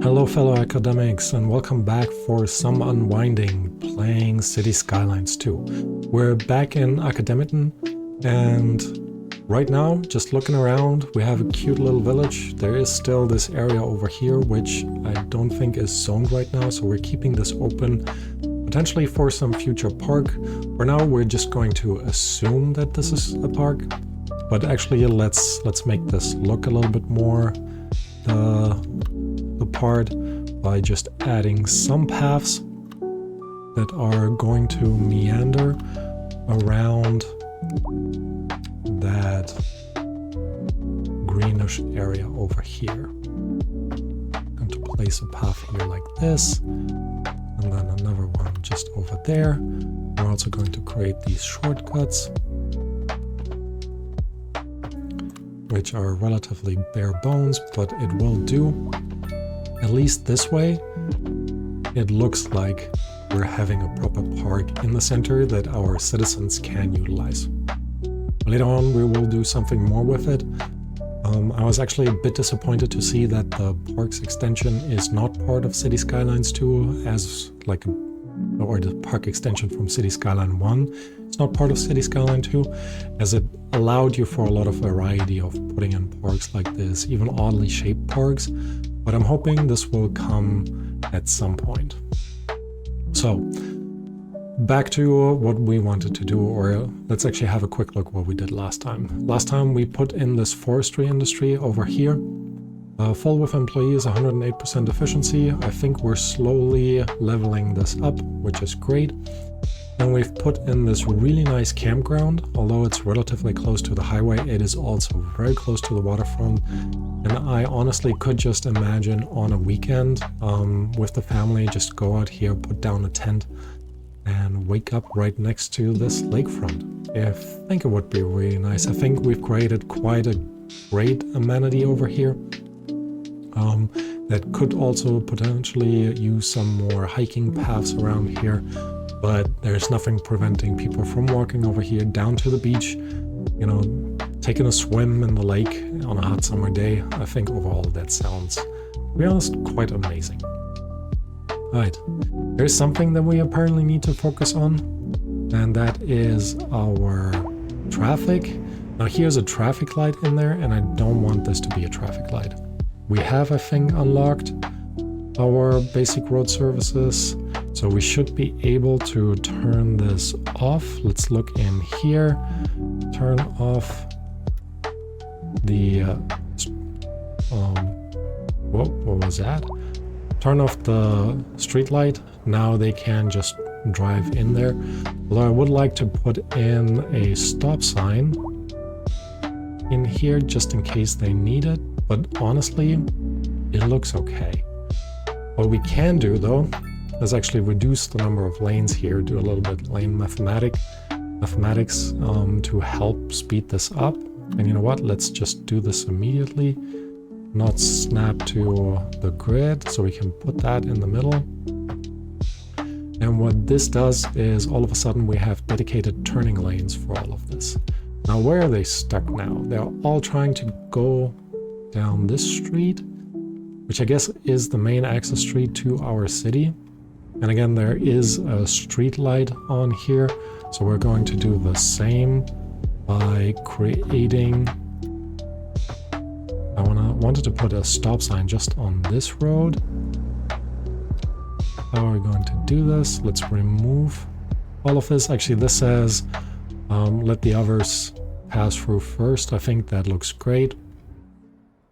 Hello fellow academics and welcome back for some unwinding playing Cities Skylines 2. We're back in Academiton and right now, just looking around, we have a cute little village. There is still this area over here which I don't think is zoned right now, so we're keeping this open potentially for some future park. For now we're just going to assume that this is a park, but actually let's make this look a little bit more the part by just adding some paths that are going to meander around that greenish area over here. I'm going to place a path here like this, and then another one just over there. We're also going to create these shortcuts, which are relatively bare bones, but it will do. At least this way, it looks like we're having a proper park in the center that our citizens can utilize. Later on, we will do something more with it. I was actually a bit disappointed to see that the park's extension is not part of Cities Skylines 2 or the park extension from Cities Skyline 1. It's not part of Cities Skyline 2, as it allowed you for a lot of variety of putting in parks like this, even oddly shaped parks. But I'm hoping this will come at some point. So, back to what we wanted to do, or let's actually have a quick look what we did last time. Last time we put in this forestry industry over here. Full with employees, 108% efficiency. I think we're slowly leveling this up, which is great. And we've put in this really nice campground. Although it's relatively close to the highway, it is also very close to the waterfront. And I honestly could just imagine on a weekend with the family, just go out here, put down a tent, and wake up right next to this lakefront. I think it would be really nice. I think we've created quite a great amenity over here. That could also potentially use some more hiking paths around here, but there's nothing preventing people from walking over here down to the beach, you know, taking a swim in the lake on a hot summer day. I think overall that sounds, to be honest, quite amazing. Right, there's something that we apparently need to focus on, and that is our traffic. Now here's a traffic light in there, and I don't want this to be a traffic light. We have, I think, unlocked our basic road services, so we should be able to turn this off. Let's look in here, turn off the, what was that? Turn off the street light. Now they can just drive in there. Although I would like to put in a stop sign in here just in case they need it. But honestly, it looks okay. What we can do though is actually reduce the number of lanes here, do a little bit lane mathematics to help speed this up. And you know what? Let's just do this immediately. Not snap to the grid, so we can put that in the middle. And what this does is all of a sudden we have dedicated turning lanes for all of this. Now where are they stuck now? They're all trying to go down this street, which I guess is the main access street to our city. And again, there is a street light on here, so we're going to do the same by creating, I wanted to put a stop sign just on this road. How are we going to do this? Let's remove all of this. Actually, this says let the others pass through first. I think that looks great.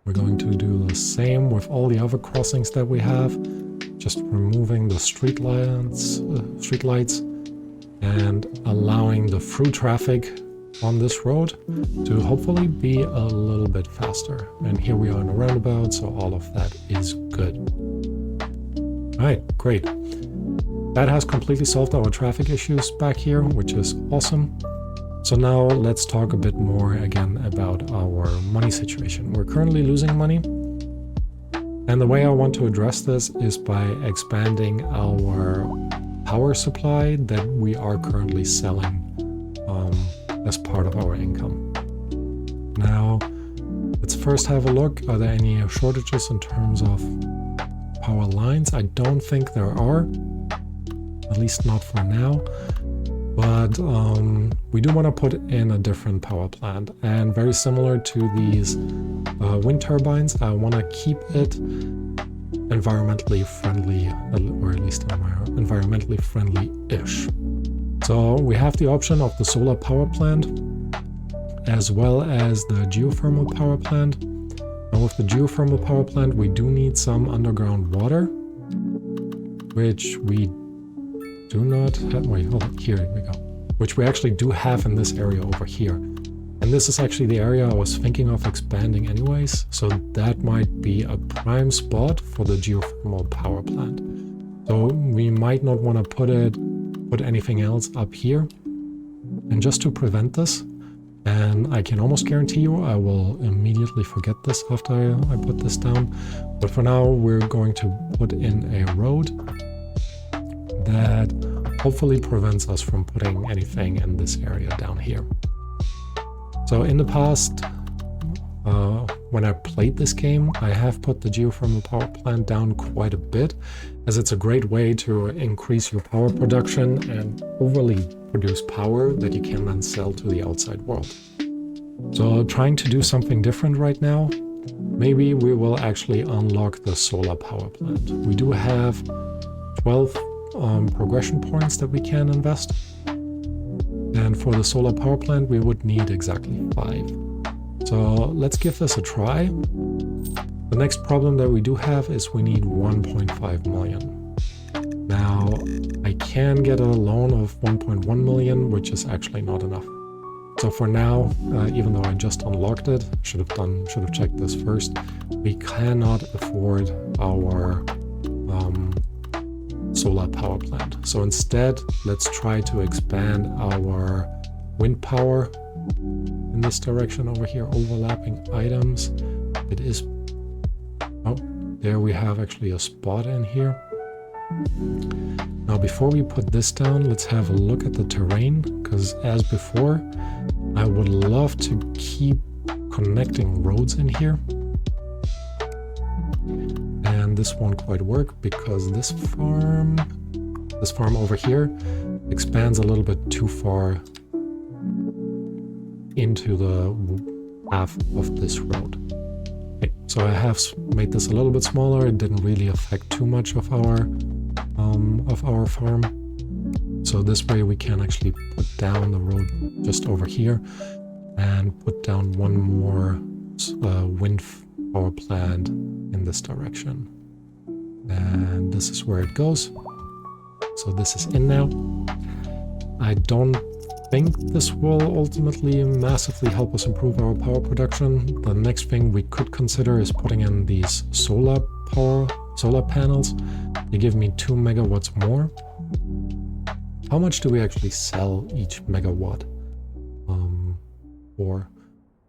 We're going to do the same with all the other crossings that we have, just removing the street lights and allowing the through traffic on this road to hopefully be a little bit faster. And here we are in a roundabout, so all of that is good. All right, great. That has completely solved our traffic issues back here, which is awesome. So now let's talk a bit more again about our money situation. We're currently losing money. And the way I want to address this is by expanding our power supply that we are currently selling as part of our income. Now, let's first have a look. Are there any shortages in terms of power lines. I don't think there are, at least not for now. But we do want to put in a different power plant, and very similar to these wind turbines, I want to keep it environmentally friendly, or at least environmentally friendly-ish. So we have the option of the solar power plant as well as the geothermal power plant. Now with the geothermal power plant, we do need some underground water, which we do not have. Wait, hold on, here we go. Which we actually do have in this area over here. And this is actually the area I was thinking of expanding anyways, so that might be a prime spot for the geothermal power plant. So we might not want to put anything else up here. And just to prevent this, and I can almost guarantee you I will immediately forget this after I put this down, but for now we're going to put in a road that hopefully prevents us from putting anything in this area down here. So in the past, when I played this game, I have put the geothermal power plant down quite a bit, as it's a great way to increase your power production and overly produce power that you can then sell to the outside world. So trying to do something different right now, maybe we will actually unlock the solar power plant. We do have 12 progression points that we can invest, and for the solar power plant we would need exactly 5. So let's give this a try. The next problem that we do have is we need 1.5 million. Now I can get a loan of 1.1 million, which is actually not enough. So for now, even though I just unlocked it, should have checked this first, we cannot afford our solar power plant. So instead, let's try to expand our wind power in this direction over here, overlapping items. It is, oh, there we have actually a spot in here. Now before we put this down, let's have a look at the terrain, because as before, I would love to keep connecting roads in here. And this won't quite work because this farm over here expands a little bit too far into the half of this road. Okay, so I have made this a little bit smaller. It didn't really affect too much of our farm. So this way we can actually put down the road just over here and put down one more wind power plant in this direction. And this is where it goes. So this is in now. I don't think this will ultimately massively help us improve our power production. The next thing we could consider is putting in these solar panels. They give me 2 megawatts more. How much do we actually sell each megawatt for?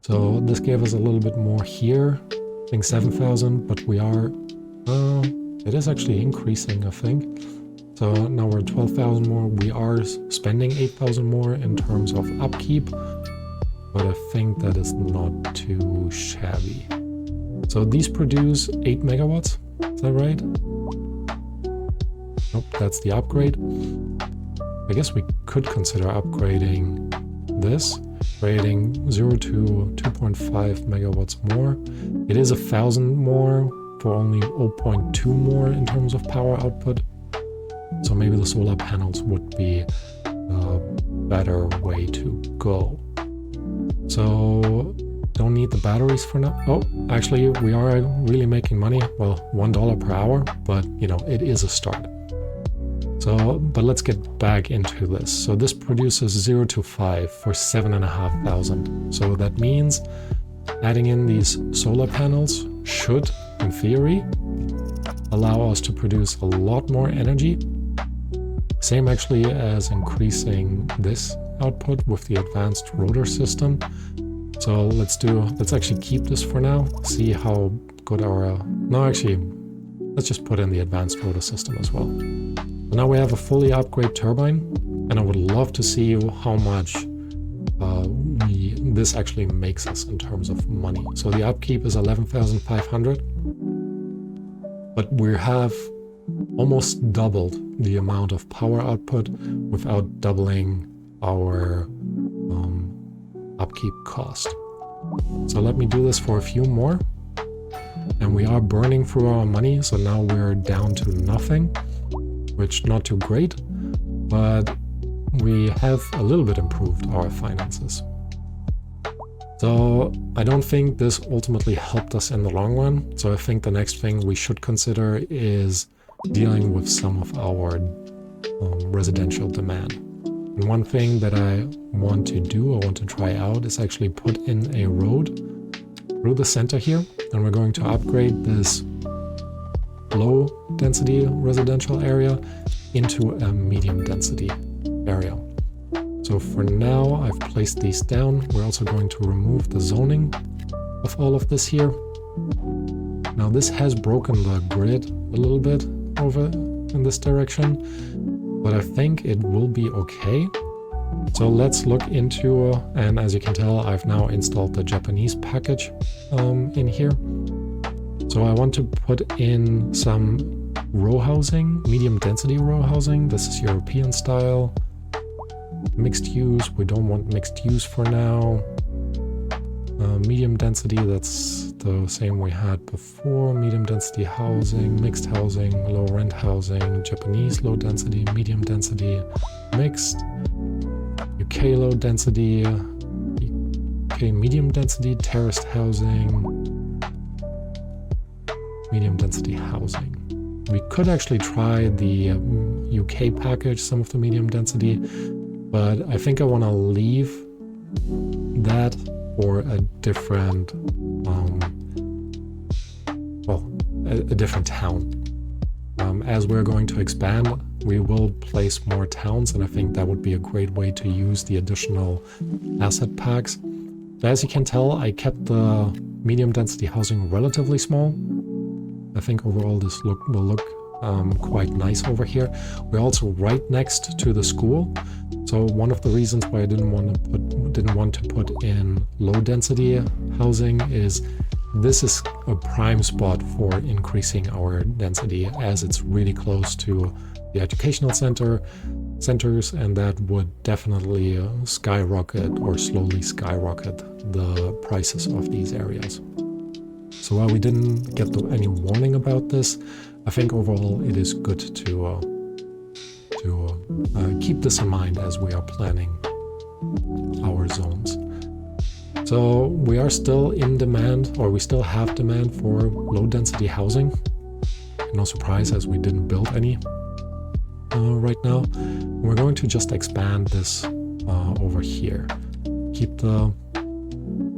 So this gave us a little bit more here, I think 7,000, but we are, it is actually increasing, I think. So now we're 12,000 more. We are spending 8,000 more in terms of upkeep, but I think that is not too shabby. So these produce 8 megawatts, is that right? Nope, that's the upgrade. I guess we could consider upgrading this, creating 0 to 2.5 megawatts more. It is 1,000 more for only 0.2 more in terms of power output. So maybe the solar panels would be a better way to go. So don't need the batteries for now. Oh, actually we are really making money. Well, $1 per hour, but you know, it is a start. So, but let's get back into this. So this produces 0 to 5 for 7,500. So that means adding in these solar panels should, in theory, allow us to produce a lot more energy. Same actually as increasing this output with the advanced rotor system. So let's actually keep this for now, see how good our, no actually, let's just put in the advanced rotor system as well. So now we have a fully upgraded turbine, and I would love to see how much this actually makes us in terms of money. So the upkeep is 11,500. but we have almost doubled the amount of power output without doubling our upkeep cost. So let me do this for a few more. And we are burning through our money, so now we're down to nothing, which not too great, but we have a little bit improved our finances. So I don't think this ultimately helped us in the long run, so I think the next thing we should consider is dealing with some of our residential demand. And one thing that I want to try out is actually put in a road through the center here, and we're going to upgrade this low density residential area into a medium density area. So for now, I've placed these down. We're also going to remove the zoning of all of this here. Now this has broken the grid a little bit over in this direction, but I think it will be okay. So let's look into, and as you can tell, I've now installed the Japanese package in here. So I want to put in some row housing, medium density row housing. This is European style. Mixed use, we don't want mixed use for now. Medium density, that's the same we had before. Medium density housing, mixed housing, low rent housing, Japanese low density, medium density, mixed. UK low density, UK medium density, terraced housing, medium density housing. We could actually try the UK package, some of the medium density, but I think I want to leave that for a different, a different town. As we're going to expand, we will place more towns, and I think that would be a great way to use the additional asset packs. But as you can tell, I kept the medium density housing relatively small. I think overall this will look quite nice over here. We're also right next to the school, so one of the reasons why I didn't want to put in low density housing is this is a prime spot for increasing our density, as it's really close to the educational centers, and that would definitely skyrocket or slowly skyrocket the prices of these areas. So while we didn't get any warning about this, I think overall it is good to keep this in mind as we are planning our zones. So we are still in demand, or we still have demand for low density housing. No surprise, as we didn't build any right now. We're going to just expand this over here. Keep the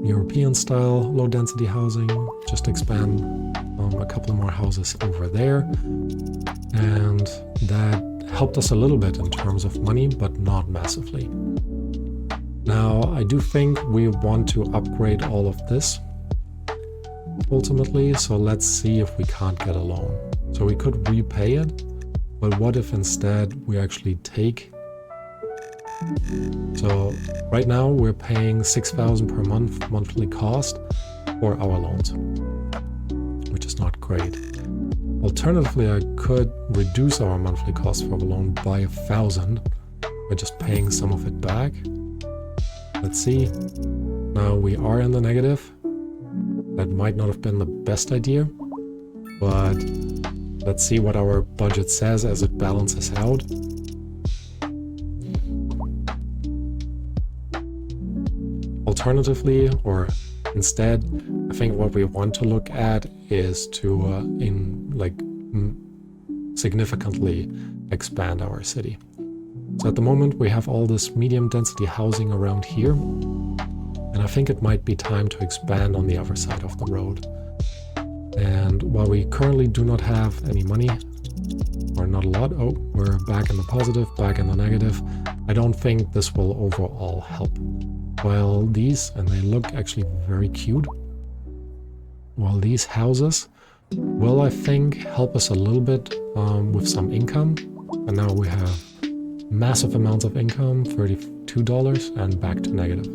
European style low density housing, just expand a couple more houses over there. And that helped us a little bit in terms of money, but not massively. Now, I do think we want to upgrade all of this ultimately, so let's see if we can't get a loan. So we could repay it, but what if instead we actually take... So right now we're paying $6,000 per month monthly cost for our loans, which is not great. Alternatively, I could reduce our monthly cost for the loan by $1,000 by just paying some of it back. Let's see. Now we are in the negative. That might not have been the best idea, but let's see what our budget says as it balances out. Alternatively, or instead, I think what we want to look at is to significantly expand our city. So at the moment we have all this medium density housing around here, and I think it might be time to expand on the other side of the road. And while we currently do not have any money, or not a lot, oh, we're back in the positive, back in the negative, I don't think this will overall help. While these, and they look actually very cute, while these houses will, I think, help us a little bit with some income. And now we have massive amounts of income, $32, and back to negative.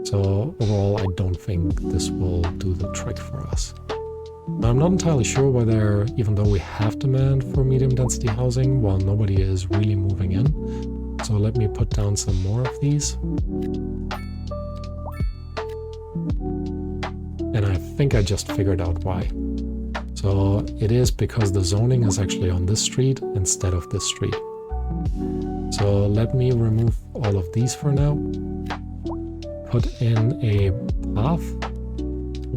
So overall, I don't think this will do the trick for us. I'm not entirely sure whether, even though we have demand for medium density housing, well, nobody is really moving in. So let me put down some more of these. And I think I just figured out why. So it is because the zoning is actually on this street instead of this street. So let me remove all of these for now. Put in a path.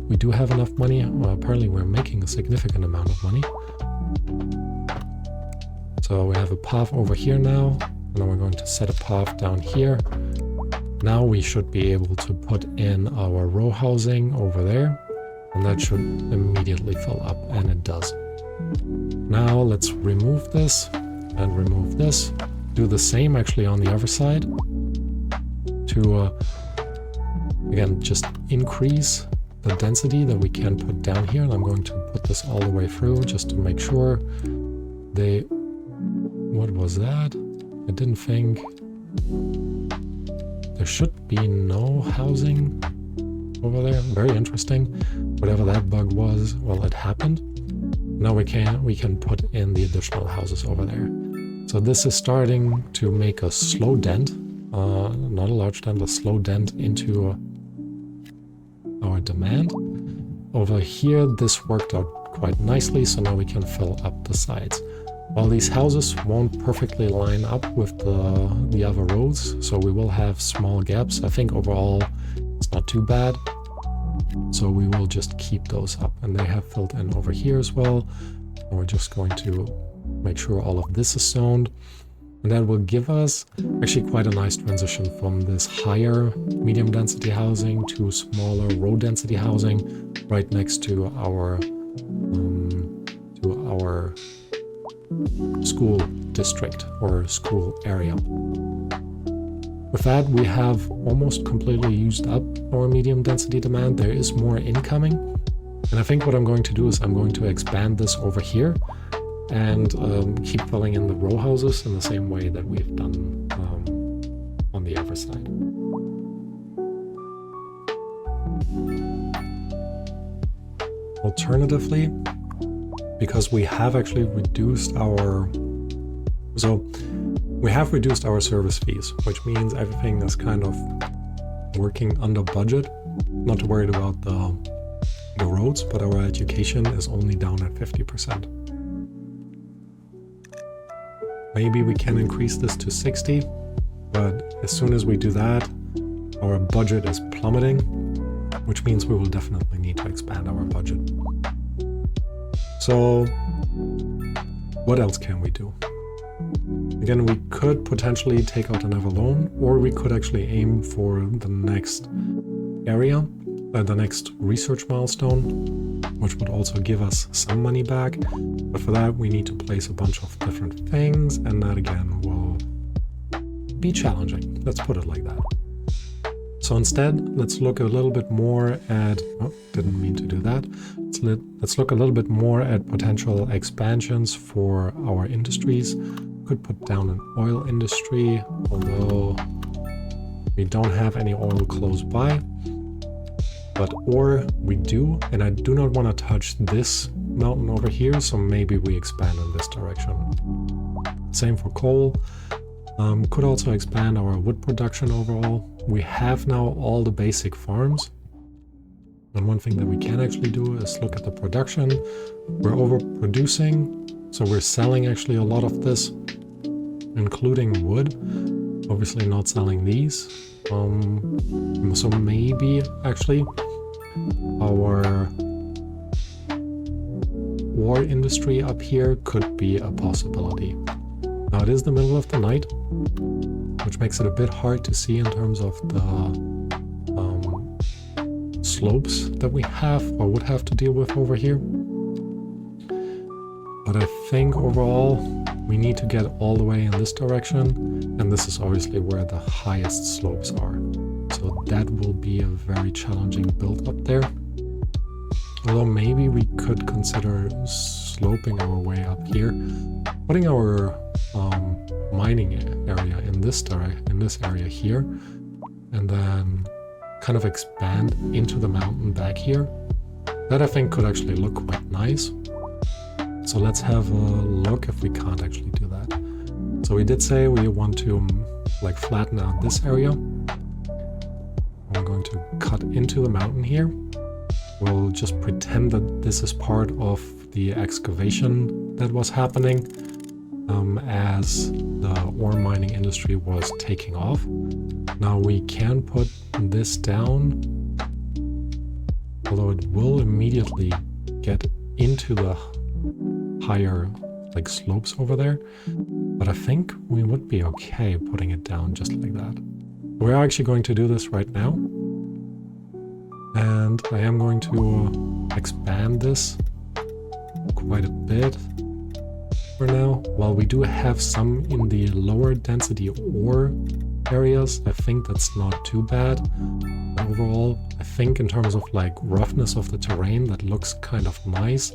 We do have enough money. Well, apparently we're making a significant amount of money. So we have a path over here now. And then we're going to set a path down here. Now we should be able to put in our row housing over there. And that should immediately fill up, and it does. Now let's remove this and remove this. Do the same actually on the other side to, again, just increase the density that we can put down here. And I'm going to put this all the way through just to make sure they... What was that? I didn't think... There should be no housing over there. Very interesting. Whatever that bug was, well, it happened. Now we can put in the additional houses over there. So this is starting to make a slow dent, not a large dent, a slow dent into our demand. Over here, this worked out quite nicely, so now we can fill up the sides. While these houses won't perfectly line up with the other roads, so we will have small gaps. I think overall it's not too bad. So we will just keep those up, and they have filled in over here as well. And we're just going to make sure all of this is zoned, and that will give us actually quite a nice transition from this higher medium density housing to smaller row density housing right next to our school district or school area. With that, we have almost completely used up our medium density demand. There is more incoming. And I think what I'm going to do is I'm going to expand this over here and keep filling in the row houses in the same way that we've done on the other side. Alternatively, because we have actually reduced our... We have reduced our service fees, which means everything is kind of working under budget. Not too worried about the roads, but our education is only down at 50%. Maybe we can increase this to 60, but as soon as we do that, our budget is plummeting, which means we will definitely need to expand our budget. So, what else can we do? Again, we could potentially take out another loan, or we could actually aim for the next area, the next research milestone, which would also give us some money back. But for that, we need to place a bunch of different things, and that again will be challenging. Let's put it like that. So instead, let's look a little bit more at... Oh, didn't mean to do that. Let's look a little bit more at potential expansions for our industries. Could put down an oil industry, although we don't have any oil close by. Or we do, and I do not want to touch this mountain over here, so maybe we expand in this direction. Same for coal. Could also expand our wood production overall. We have now all the basic farms. And one thing that we can actually do is look at the production. We're overproducing, so we're selling actually a lot of this, including wood. Obviously not selling these. So maybe actually our war industry up here could be a possibility. Now it is the middle of the night, which makes it a bit hard to see in terms of the slopes that we have or would have to deal with over here. But I think overall we need to get all the way in this direction, and this is obviously where the highest slopes are. So that will be a very challenging build up there. Although maybe we could consider sloping our way up here, putting our mining area in this area here, and then kind of expand into the mountain back here. That I think could actually look quite nice. So let's have a look if we can't actually do that. So we did say we want to like flatten out this area. I'm going to cut into the mountain here. We'll just pretend that this is part of the excavation that was happening as the ore mining industry was taking off. Now we can put this down, although it will immediately get into the higher like slopes over there, but I think we would be okay putting it down just like that. We're actually going to do this right now, and I am going to expand this quite a bit for now. While we do have some in the lower density ore areas, I think that's not too bad. Overall, I think in terms of like roughness of the terrain, that looks kind of nice.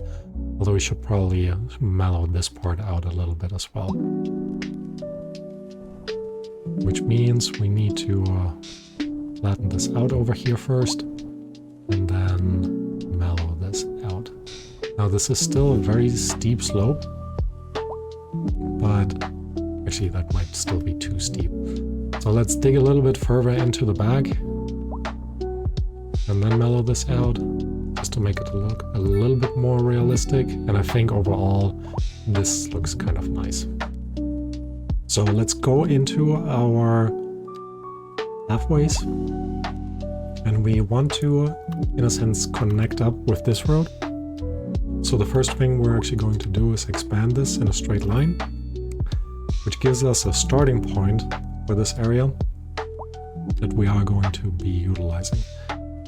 Although we should probably mellow this part out a little bit as well. Which means we need to flatten this out over here first, and then mellow this out. Now this is still a very steep slope, but actually that might still be too steep. So let's dig a little bit further into the bag, and then mellow this out, just to make it look a little bit more realistic. And I think overall this looks kind of nice. So let's go into our pathways, and we want to, in a sense, connect up with this road. So the first thing we're actually going to do is expand this in a straight line, which gives us a starting point for this area that we are going to be utilizing.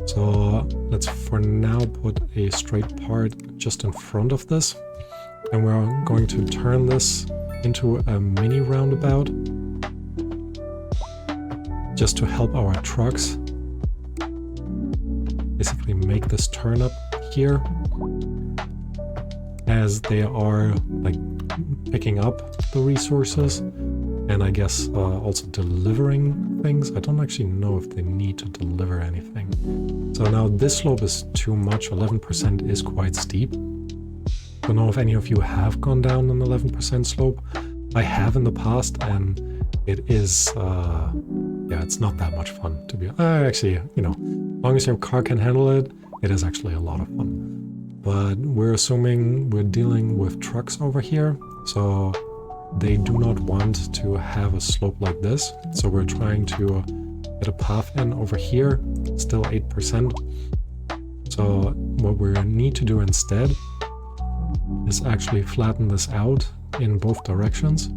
So let's for now put a straight part just in front of this, and we're going to turn this into a mini roundabout just to help our trucks basically make this turn up here as they are like picking up the resources and I guess also delivering things. I don't actually know if they need to deliver anything. So now this slope is too much. 11% is quite steep. Don't know if any of you have gone down an 11% slope. I have in the past, and it is, yeah, it's not that much fun to be. Actually, you know, as long as your car can handle it, it is actually a lot of fun. But we're assuming we're dealing with trucks over here, so they do not want to have a slope like this. So we're trying to get a path in over here, still 8%. So what we need to do instead is actually flatten this out in both directions.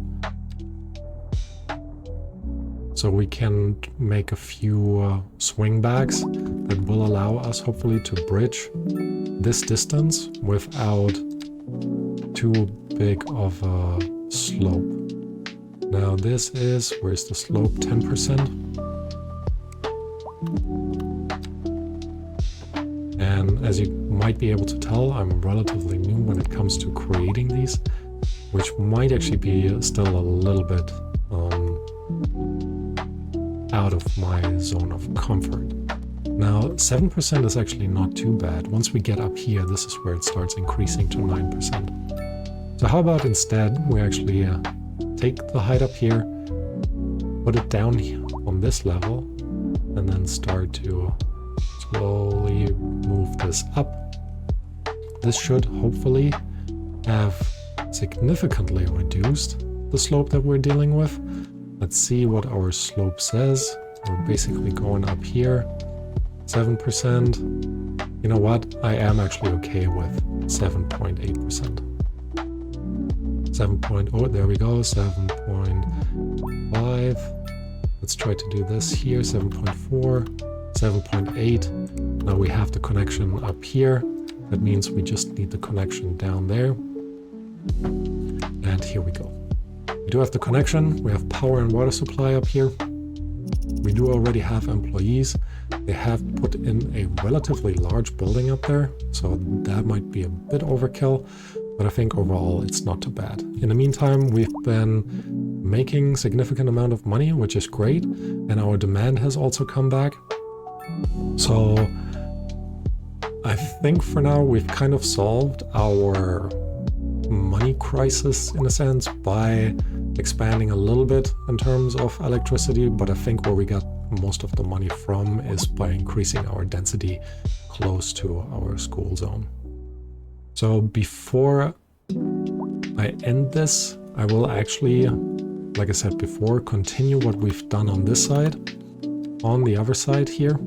So we can make a few swingbacks that will allow us hopefully to bridge this distance without too big of a slope. Now this is, where's the slope? 10%. And as you might be able to tell, I'm relatively new when it comes to creating these, which might actually be still a little bit out of my zone of comfort. Now 7% is actually not too bad. Once we get up here, this is where it starts increasing to 9%. So how about instead we actually take the height up here, put it down here on this level, and then start to slowly move this up. This should hopefully have significantly reduced the slope that we're dealing with. Let's see what our slope says. We're basically going up here, 7%. You know what? I am actually okay with 7.8%. 7.0, there we go, 7.5. Let's try to do this here, 7.4, 7.8. Now we have the connection up here. That means we just need the connection down there. And here we go. We do have the connection. We have power and water supply up here. We do already have employees. They have put in a relatively large building up there, so that might be a bit overkill, but I think overall it's not too bad. In the meantime, we've been making significant amount of money, which is great, and our demand has also come back. So I think for now we've kind of solved our money crisis in a sense by expanding a little bit in terms of electricity, but I think where we got most of the money from is by increasing our density close to our school zone. So before I end this, I will actually, like I said before, continue what we've done on this side, on the other side here.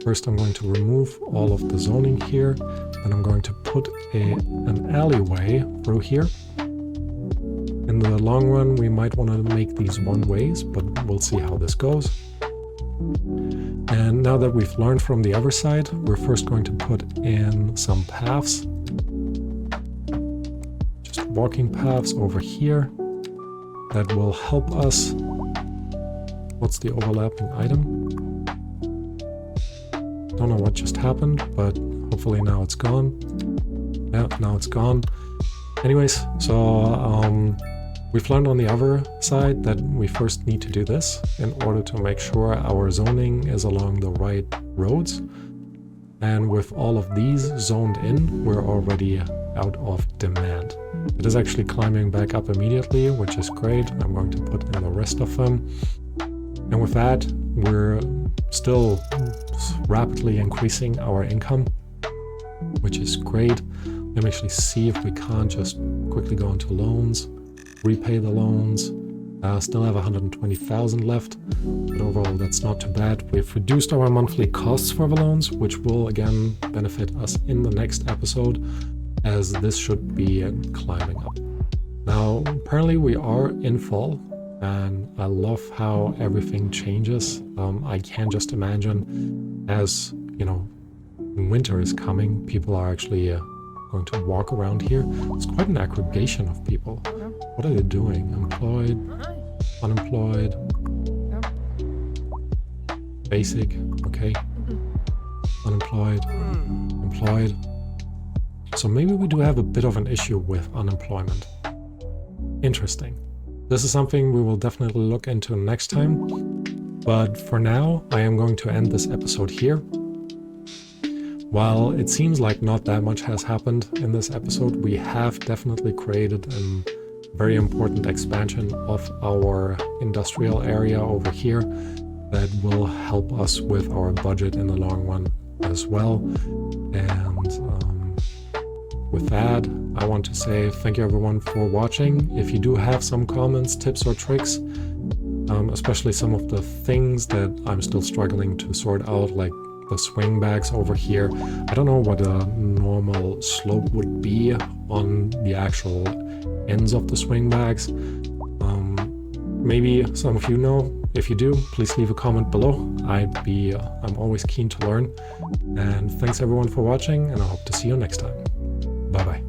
First, I'm going to remove all of the zoning here, and I'm going to put an alleyway through here. In the long run, we might want to make these one-ways, but we'll see how this goes. And now that we've learned from the other side, we're first going to put in some paths. Just walking paths over here that will help us. What's the overlapping item? Don't know what just happened, but hopefully now it's gone. Yeah, now it's gone. Anyways, so we've learned on the other side that we first need to do this in order to make sure our zoning is along the right roads. And with all of these zoned in, we're already out of demand. It is actually climbing back up immediately, which is great. I'm going to put in the rest of them. And with that, we're still rapidly increasing our income, which is great. Let me actually see if we can't just quickly go into loans, repay the loans. Still have 120,000 left, but overall that's not too bad. We've reduced our monthly costs for the loans, which will again benefit us in the next episode, as this should be climbing up. Now, apparently we are in fall, and I love how everything changes. I can just imagine, as you know, winter is coming, people are actually going to walk around here. It's quite an aggregation of people. What are they doing? Employed, unemployed, basic, okay, unemployed, employed. So maybe we do have a bit of an issue with unemployment. Interesting. This is something we will definitely look into next time. But for now, I am going to end this episode here. While it seems like not that much has happened in this episode, we have definitely created a very important expansion of our industrial area over here that will help us with our budget in the long run as well. And with that, I want to say thank you everyone for watching. If you do have some comments, tips or tricks, especially some of the things that I'm still struggling to sort out, like the swing backs over here. I don't know what a normal slope would be on the actual ends of the swing backs. Maybe some of you know. If you do, please leave a comment below. I'm always keen to learn. And thanks everyone for watching, and I hope to see you next time. Bye bye.